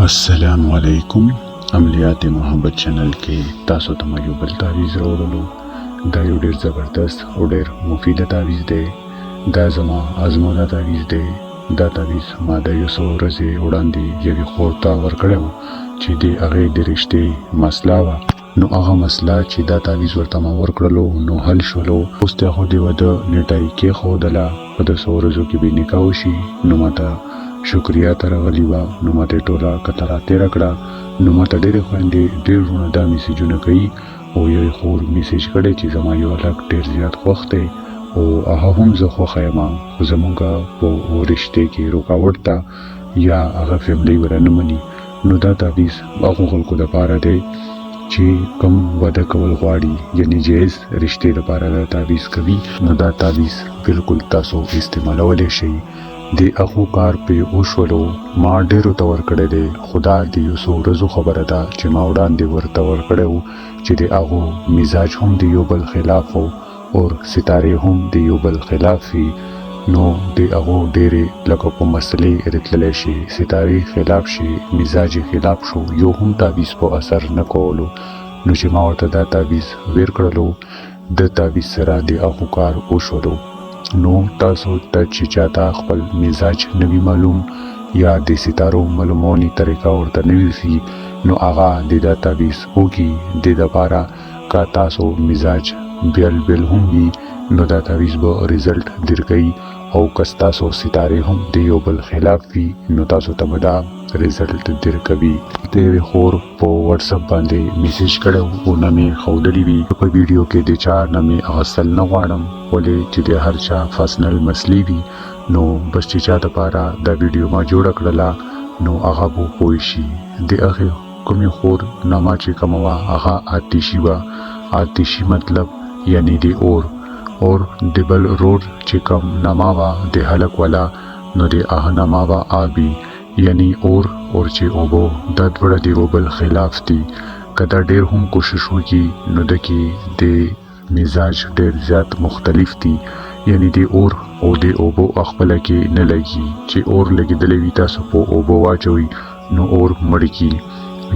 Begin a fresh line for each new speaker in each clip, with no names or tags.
अस्सलामुअलैकुम। अमलियात मोहब्बत चैनल के तासो तमा यो बल तावीज़ रावड़लो। दा यो ढेर ज़बरदस्त और ढेर मुफीद तावीज़ दे। दा ज़मा आज़मूदा तावीज़ दे। दा तावीज़ मादा यो सो रज़े उड़ांदी यवी खोरता वर्कड़ो ची दे अगे दे रिश्ते मसला वा नो आगा मसला ची दा तावीज़ वर्तमा वर्कड़लो नो हल शलो उस्ते खुदी वद नेटाई के खोदला वद सो रज़ो की भी निकावशी नो माता शुक्रिया तरगली वा नो माते टोला कतरा तेरा कड़ा नो माता डेरे खोंदे डेर रुना दा मैसेजونه कोي او یو خور میسیج کړي چې زما یو الګ ډیر زیات وخت دی او هغه هم زه خو خیمه خو زمونږه په رشته کې رکاوټ تا یا هغه فیملی ورنه مني نو دا تعویض هغه خلکو د پاره دی چې کم وعده کول غواړي یعنی جایز رشته لپاره دا تعویض کوي نو دا تعویض بالکل تاسو استعمالولای شئ دی اخو کار په اوشولو ما ډیرو تور کړی دی خدا دی یو سو رزو خبره ده چې ما وړاندې ورته ور کړو چې دی اغو مزاج هم دی یو بل خلاف او ستاره هم دی یو بل خلاف نو دی اغو ډیره لکه په مسلې رتللی شي ستاره خلاف شي مزاج خلاف شو یو هم تعویض په اثر نه کولو نو چې ما ورته دا تعویض ور کړلو د تعویض سره دی اغو کار اوشولو نو تاسو ته چې چاته خپل مزاج نوی معلوم یا د ستارو معلومونی طریقه ورته نوی سي نو آغا د تعویض اوږي د لپاره کا تاسو مزاج بیل هم وي نو دا تعویض به ریزلټ درکړي او کس تاسو ستاره هم د یو بل خلاف وي نو تاسو ته به دا ریزلټ درکوي د خور په واتس اپ باندې میسج کړو او نامې خودلی وی په ویډیو کې د چا نامې اصل نه غواړم ولې چې د هر چا پرسنل مسلې وي نو بس چې چا د پاره دا ویډیو ما جوړ کړلا نو هغه بو پوي شي د اخر کومي خور نامه چې کومه هغه آتشي وا آتشي مطلب یعنی دی اور دبل روډ چې کوم نامه وا د هلک والا نو دی هغه نامه وا آبی یعنی اور چې اوبو د دوړه دی وبل خلاف دی کدا ډیر هم کوشش وکي نو دکی د مزاج ډیر زیات مختلف دی یعنی دی اور او دی اوبو خپل کې نه لګي چې اور لګیدلې وي تاسو په اوبو واچوي نو اور مړ کی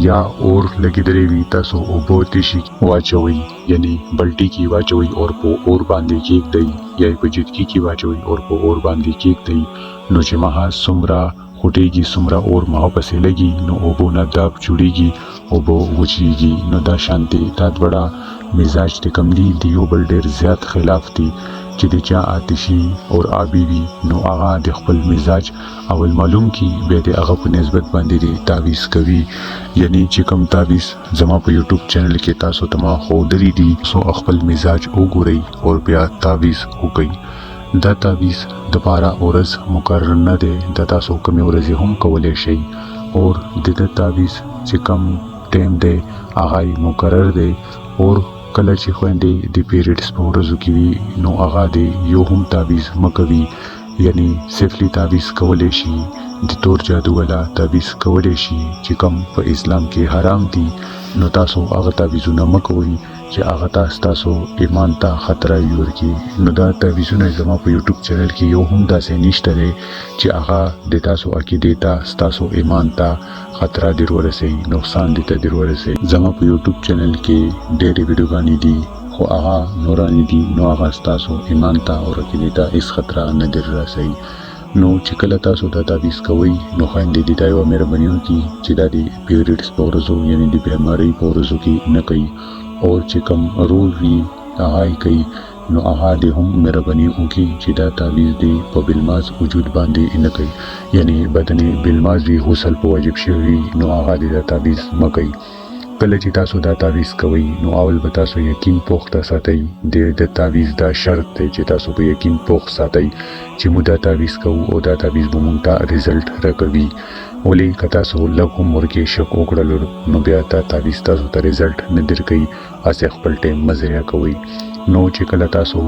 یا اور لګیدلې وي تاسو اوبو تشي واچوي یعنی بلټي کی واچوي اور په اور باندې کېک دی یا په جټکی کی واچوي اور په اور باندې کېک دی نو چې مها سمرا خوټيږي سمرا اور ما پسې لګي نو اوبو نه داب جوړيږي اوبو وچيږي نو دا شانتي تا وړا مزاج ته کم دی یو بل ډیر زیات خلاف دی چې د چا آتشي او آبی وي نو هغه د خپل مزاج اول معلوم کی به د هغه په نسبت باندې دی تعویض کوي یعنی چې کوم تعویض زما په یوټیوب چینل کې تاسو ته خو درې دي سو خپل مزاج وګورئ او بیا تعویض وکړئ دا تعویض د پاره اورز مقرر نه دی د تاسو کوم ورځ هم کولای شئ او د تعویض چې کوم ټیم دی هغه مقرر دی او کله چې خويندې د پیریډز په ورځو کې وي نو هغه دی یو هم تعویض مکوي یعنی سیفلی تعویض کولای شي د تور جادو ولا تعویض کولای شي چې کوم په اسلام کې حرام دي نو تاسو هغه تعویضونه مکوئ چې هغه تاسو ایمان ته خطر ورکړي نو دا تعویضونه زما په یوټیوب چینل کې یو هم داسې نشته دی چې هغه د تاسو عقیده ته تاسو ایمان ته خطر در ورسي نقصان دي ته در ورسي زما په یوټیوب چینل کې ډېرې ویډیوګانې دي خو هغه نورانی دي نو هغه تاسو ایمان ته او عقیده ته هیڅ خطر نه در رسي نو چې کله تاسو دا تعویض کوئ نو خويندې دي دا یو مهرباني وکړي چې دا د پیریډز په ورځو یعنی د بیماری په ورځو کې نه کوي او چې کوم رول وي هغه کوي نو هغه دې هم مهرباني وکړي چې دا تعویض دی په بلماز وجود باندې نه کوي یعنی بدن بلماز وی غسل په واجب شوی نو هغه دې دا تعویض مکوي کله چې تاسو دا تعویض کوئ نو اول به تاسو یقین پوخته ساتئ د تعویض دا شرط دی چې تاسو په یقین پوخ ساتئ چې موږ دا تعویض کوو او دا تعویض به موږ ته ریزلټ راکوي ولې که تاسو لږ هم ورکې شک وکړلو نو بیا دا تعویض تاسو ته ریزلټ نه درکوي هسې خپل ټایم مه ضایع کوئ نو چې کله تاسو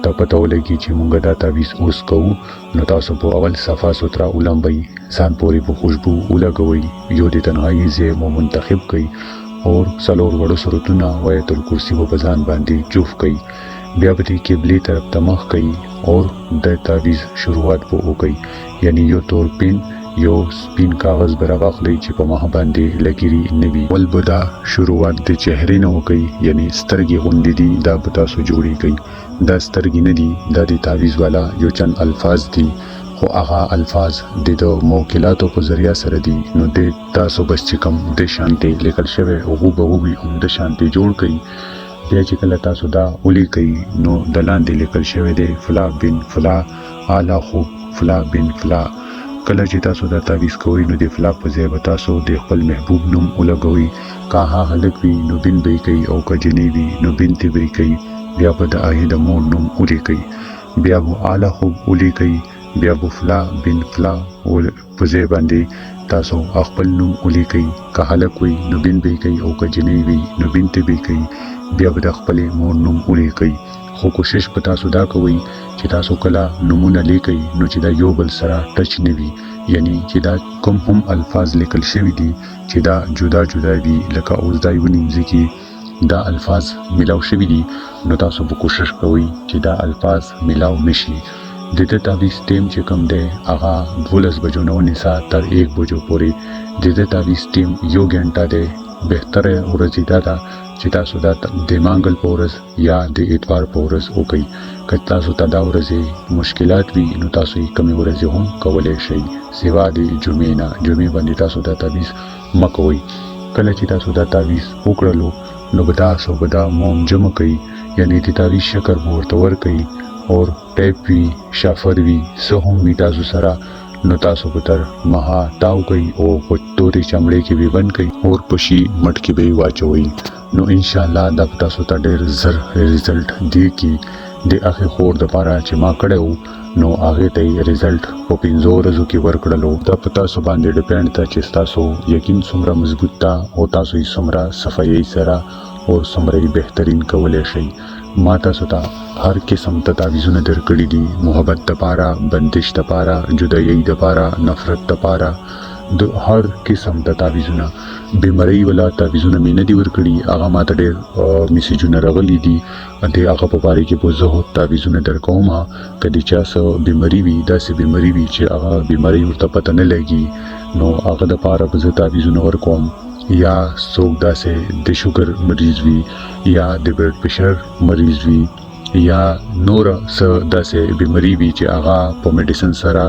ته پته ولګي چې موږ دا تعویض اوس کوو نو تاسو په اول صفا سوترا ولمبئ ځان پورې په خوشبو ولګوئ یو د تنهایي ځای مو منتخب کړئ اور سلور وړو سورتونه آیت الکرسی په ځان باندې جوف کړئ بیا به د قبلې طرف ته مخ کړئ اور د تعویض شروعات به وکړئ یعنی یو تور پین یو سپین کاغذ براواخلی چې په مخ باندې لګیری نوي ول بدا شروعات د چهرې نه وکي یعنی سترګې غونډې دي دا به تاسو جوړی کوي دا سترګې نه دي دا د تعویز والا یو چند الفاظ دي خو هغه الفاظ د موکلاتو په ذریعہ سره دي نو د تاسو بس چې کوم د شانتي لیکل شوی او به وي هم د شانتي جوړ کړي بیا چې کله تاسو دا ولي کوي نو د لاندې لیکل شوی دی فلا بن فلا اعلی خو فلا بن فلا کله چې تاسو دا تعویز کوئ نو د فلا په ځای به تاسو د خپل محبوب نوم ولګوئ که هغه هلک وي نو بن به یې کوي او که جنۍ وي نو بنتې به یې کوي بیا به د هغې د مور نوم ولیکئ بیا به اعلی خوب ولیکئ بیا به فلا بن فلا په ځای باندې تاسو خپل نوم ولیکئ که هلک وي نو بن به یې کوي او که جنۍ وي نو بنتې به یې کوي بیا به د خپلې مور نوم ولیکئ خو کوشش په تاسو دا کوئ چې تاسو کله نومونه لیکئ نو چې دا یو بل سره ټچ نه وي یعنی چې دا کوم هم الفاظ لیکل شوي دي چې دا جدا جدا وي لکه اوس دا یو نیمځي کې دا الفاظ ملاو شوي دي نو تاسو به کوشش کوئ چې دا الفاظ ملاو نشي د دې تعویز ټیم چې کوم دی هغه 12 بجو نه ونیسه تر 1 بجو پورې د دې تعویز ټیم 1 غنټه دی بهتره ورځ دا ده چې تاسو دا د مانګل په ورځ یا د اتوار په ورځ وکړئ که تاسو ته دا ورځې مشکلات وي نو تاسو یې کمې ورځې هم کولی شئ سوا د جمعې نه جمعې باندې تاسو دا تعویز مه کوئ کله چې تاسو دا تعویز وکړلو نو به تاسو به دا منجمع کوئ یعنی د تعویز شکر به ورته ورکوئ اور ټیپ وي شافر وي څه هم وي تاسو سره نو تاسو به تر مها تاو کوئ او په تورې چمړې کې به بند کوئ اور په شي مټ کې به یې واچوئ نو انشاءالله دا تاسو ته ډېر زر ریزلټ دی کې د هغې خور دپاره چې ما کړی و نو هغې ته یې ریزلټ په 5 ورځو کې ورکړلو دا په تاسو باندې ډیپینډ ده چې ستاسو یقین څومره مضبوط ده او تاسو یې څومره صفایۍ سره او څومره یې بهترین کولی شئ ما تاسو ته هر قسم ته تعویزونه درکړي دي محبت دپاره بندش دپاره جدایۍ دپاره نفرت دپاره د هر قسم د تعویزونه بیماری ولا تعویزونه مې نه دي ورکړي هغه ما ته ډېر میسیجونه راغلي دي د هغه په باره کې به زه تعویزونه درکوم که د چا څه بیماري وي داسې بیماري وي چې هغه بیماري ورته پته نه لګي نو هغه دپاره به زه تعویزونه ورکوم یا څوک داسې د شوګر مریض وي یا د بلډ پریشر مریض وي یا نور څه داسې بیماري وي چې هغه په میډیسن سره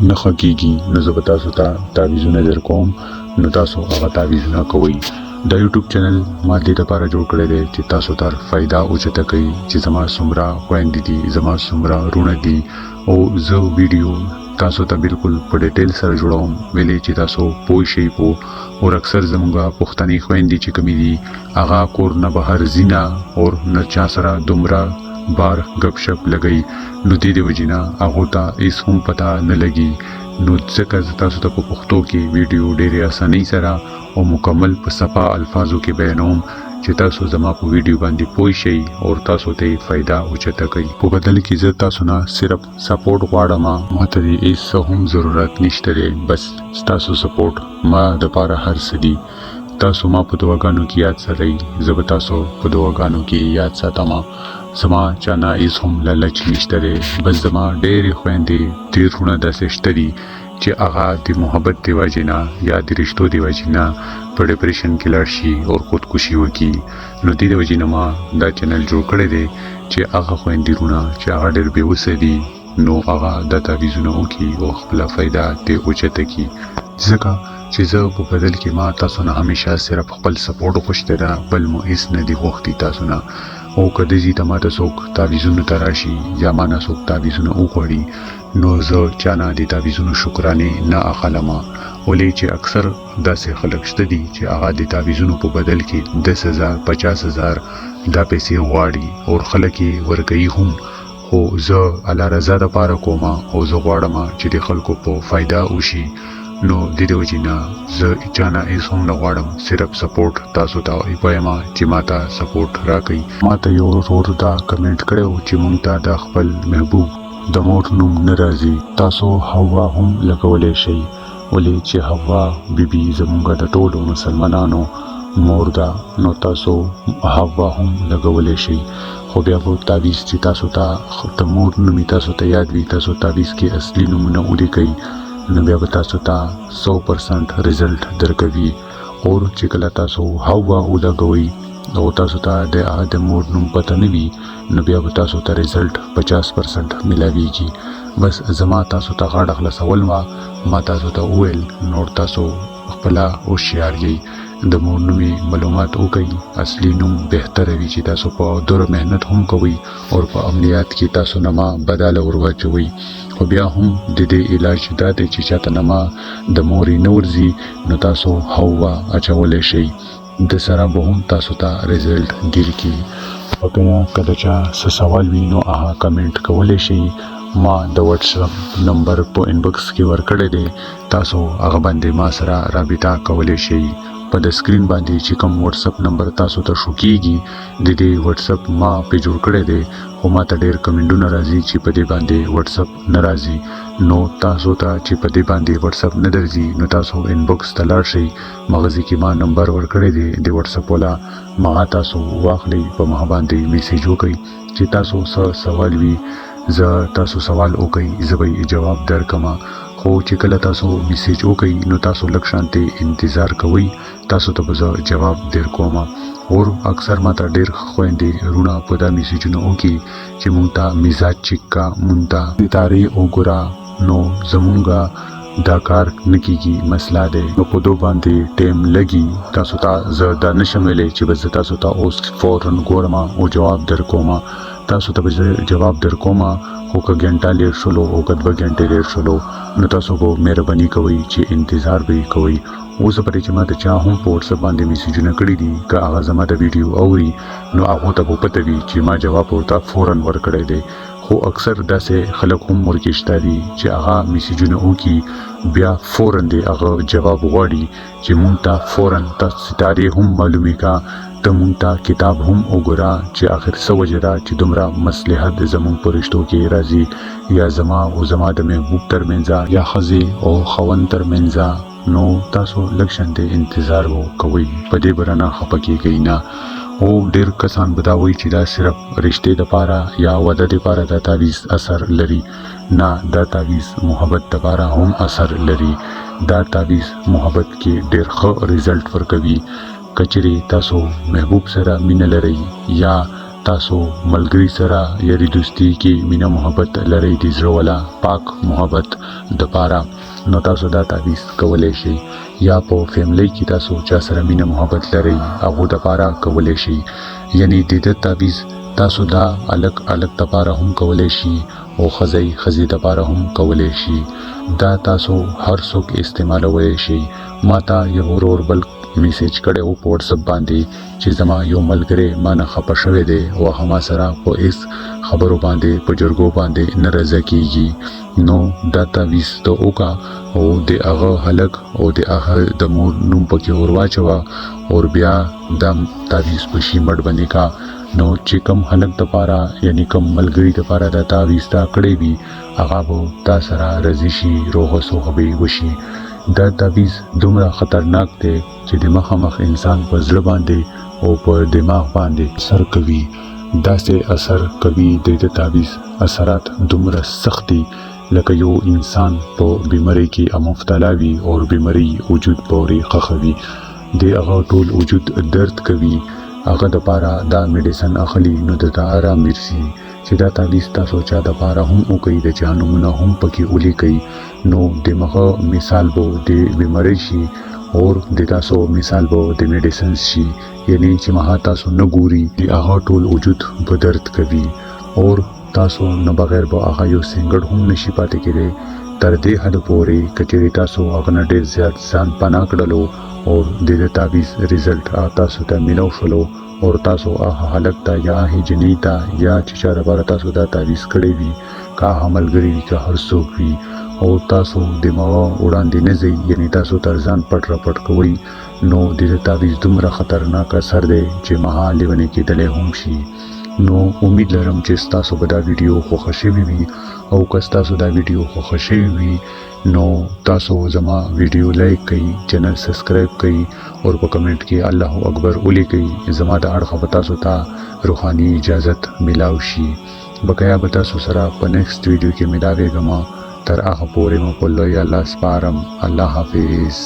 نه ښه کېږي نو زه به تاسو ته تعویزونه درکوم نو تاسو هغه تعویزونه کوئ دا یوټیوب چینل ما دې لپاره جوړ کړی دی چې تاسو ته فایده اوچته کوي چې زما څومره خویندې دي زما څومره وروڼه دي او زه ویډیو تاسو ته بالکل په ډیټیل سره جوړوم ویلې چې تاسو پوه شئ پوه اور اکثر زموږ پښتني خویندې چې کومې دي هغه کور نه بهر ځي نه اور نه چا سره دومره بار گپ شپ لګئی نو دې وجې نه هغو ته هیڅ هم پته نه لګي نو ځکه زه تاسو ته په پښتو کې ویډیو ډېرې اسانۍ سره او مکمل په صفا الفاظو کې بیانوم چې تاسو زما په ویډیو باندې پوه شئ او تاسو ته فایده اوچته کوي په بدل کې زه تاسو نه صرف سپورټ غواړم ما ته دې هیڅ هم ضرورت نشته دی بس ستاسو سپورټ ما دپاره هر څه دي تاسو ما په دعاګانو کې یاد ساتئ زه به تاسو په دعاګانو کې یاد ساتم زما چانه هیڅ هم لالچ نشته دی بس زما ډېرې خویندې ډېر وروڼه داسې شته دي چې هغه د محبت د وجې نه یا د رشتو د وجې نه په ډپریشن کې لاړ شي او خودکشي وکړي نو دې د وجې نه ما دا چینل جوړ کړی دی چې هغه خویندې وروڼه چې هغه ډېر بېوسه دي نو هغه دا تعویزونه وکړي او خپله فایده ترې اوچته کړي ځکه چې زه په بدل کې ما تاسو نه همیشه صرف خپل سپورټ غوښتی ده بل مو هیڅ نه دي غوښتي تاسو نه او که دې ته ماته څوک تعویزونو ته راشي یا ما نه څوک تعویزونه وغواړي نو زه چا نه د تعویزونو شکرانې نه اخلم ولې چې اکثر داسې خلک شته دي چې هغه د تعویزونو په بدل کې 10,000 50,000 دا پیسې غواړي او خلک یې ورکوي هم خو زه الله رضا دپاره کوم او زه غواړم چې د خلکو په فایده وشي نو د دې وجې نه زه چا نه هیڅ هم نه غواړم صرف سپورټ تاسو ته وایم چې ما ته سپورټ راکړئ ما ته یو ورور دا کمنټ کړی و چې مونږ ته د خپل محبوب د مور نوم نه راځي تاسو حوا هم لګولی شئ ولې چې حوا بیبي زموږ د ټولو مسلمانانو مور ده نو تاسو حوا هم لګولی شئ خو بیا به تعویز چې تاسو ته د مور نوم تاسو ته یاد وي تاسو تعویز کې اصلي نومونه ولیکئ نو بیا به تاسو ته 100% رزلټ درکوي. اور چې کله تاسو هوا ولګوي او تاسو ته د مور نوم پته نه وي نو بیا به تاسو ته رزلټ 50% ملاویږي. بس زما تاسو ته غاړه خلاصول ما تاسو ته وویل نور تاسو خپله هوښیار یئ د مور نومي معلومات وکړئ. اصلي نوم بهتره وي چې تاسو په دوره محنت هم کوئ او په عملیات کې تاسو نما بداله ور واچوئ. خو بیا هم د دې علاج دا دی چې چاته نما د مورې نه ورځي نو تاسو هوا اچولی شئ. د سره به هم تاسو ته رزلټ ګیر کی. وکړه کله چا څه سوال وي نو هغه کمنټ کولی شئ. ما د واتس اپ نمبر په انبکس کې ورکړی دی، تاسو هغه باندې ما سره رابطه کولی شئ. په د سکرین باندې چې کوم واتس اپ نمبر تاسو ته شو کیږي د دې واتس اپ ما په جوړ کړی دی خو ما ته ډېر کمنټونه راځي چې په دې باندې واتس اپ نه راځي. نو تاسو ته چې په دې باندې واتس اپ نه درځي نو تاسو انبکس ته لاړ شئ. مغزي کې ما نمبر ورکړی دی د واتس اپ والا، ما تاسو واخلئ په ما باندې میسیج وکړئ چې تاسو څه سوال وي زه تاسو سوال وکړئ زه به جواب درکما. خو چې کله تاسو میسیج وکړئ نو تاسو لږ شانتې انتظار کوئ، تاسو ته به زه جواب درکوم. اور اکثر ماته ډېر خویندې رونه په دا میسیجونه وکړي چې مونږ ته مزاج چیک کا، مونږ ته ستارې وګوره. نو زمونږ دا کار نه کیږي، مسله دی. نو په دو باندې ټیم لګي. تاسو ته زه دا نشم ویلی چې بس تاسو ته اوس فورن ګورم او جواب درکوم. تاسو ته به جواب درکوم خو که ګنټه لیټ شلو او که 2 ګنټې لیټ شلو نو تاسو به مهرباني کوئ چې انتظار به یې کوئ. اوس پرې چې ما ته چا هم په واتس اپ باندې میسیجونه کړي دي که هغه زما د ویډیو اوري نو هغو ته به پته وي چې ما جواب ورته فورن ورکړی دی. خو اکثر داسې خلک هم ورکې شته دي چې هغه میسیجونه وکړي بیا فورن دی هغه جواب غواړي چې مونږ ته فورن تاسو ستارې هم معلومې کا، ته مونږ ته کتاب هم وګوره چې آخر څه وجه ده چې دومره مصلحت زمونږ په رشتو کې راځي یا زما او زما د محبوب ترمنځ یا ښځې او خاوند ترمنځ. نو تاسو لږ شانتې انتظار کوئ، په دې به رانه خفه کیږئ نه. او ډېر کسان به دا وایي چې دا صرف رشتې دپاره یا واده دپاره دا تعویض اثر لري. نه، دا تعویض محبت دپاره هم اثر لري. دا تعویض محبت کې ډېر ښه رزلټ ورکوي. که چیرې تاسو محبوب سره مینه لرئ یا تاسو ملګري سره یاري دوستي کې مینه محبت لرئ د زړه والا پاک محبت دپاره نو تاسو دا تعویض کولی شئ. یا په فیملی کې تاسو چا سره مینه محبت لرئ هغو دپاره کولی شئ. یعنی د ده تعویض تاسو دا الګ دپاره هم کولی شئ او ښځې دپاره هم کولی شئ. دا تاسو هر څوک استعمالولی شئ. ما ته یو ورور بل میسیج کړی و په واتس اپ باندې چې زما یو ملګری ما نه خفه شوی دی او هغه ما سره په هېڅ خبرو باندې په جرګو باندې نه رضا کیږي. نو دا تعویض ته وکړه او د هغه هلک او د هغه د مور نوم پکې ور واچوه او بیا دا تعویض په شي مټ باندې کا. نو چې کم هلک دپاره یعنی کم ملګري دپاره دا تعویض تا کړی وي هغه به تا سره رضي شي، روغه سوغه به یې وشي. دا تعویض دومره خطرناک دی چې د مخامخ انسان په زړه باندې او په دماغ باندې اثر کوي. داسې اثر کوي د تعویض اثرات دومره سخت دي لکه یو انسان په بیماری کې مبتلا وي او بیماری وجود پورې خښوي، د هغه ټول وجود درد کوي، هغه دپاره دا میډیسن اخلي نو دته آرام ورسي. چې دا تعویض تاسو چا دپاره هم وکړئ د چا نومونه هم پکې ولیکئ نو دمغه مثال به د بیماری شي او د تاسو مثال به د میډیسنز شي. یعنی چې مها تاسو نه ګوري د هغه ټول وجود به درد کوي او تاسو نه بغیر به هغه یو سنګړ هم نشي پاتې کېدی. تر دې حد پورې که چیرې تاسو هغه نه ډېر زیات ځان پناه کړلو او د تعویض رزلټ تاسو ته میلاو شولو او تاسو هغه هلک ته یا هغې جنۍ ته یا چې چا دپاره تاسو دا تعویض کړی وي که هغه ملګري وي که هر څوک وي او تاسو د مغه وړاندې نه ځئ یعنی تاسو تر ځان پټ راپټ کوئ نو د تعویض دومره خطرناک اثر دی چې مها لیونی کېدلی هم شي. نو امید لرم چې ستاسو به دا ویډیو خوښه شوې وي او که ستاسو دا ویډیو خوښه شوې وي نو تاسو زما ویډیو لایک کړئ، چینل سبسکرایب کړئ او په کمنټ کې الله اکبر ولیکئ. زما د اړخه به تاسو ته روحاني اجازت میلاو شي. بقایا به تاسو سره په نیکسټ ویډیو کې ملاویږم. تر هغه پورې مو په لوی الله سپارم. الله حافظ.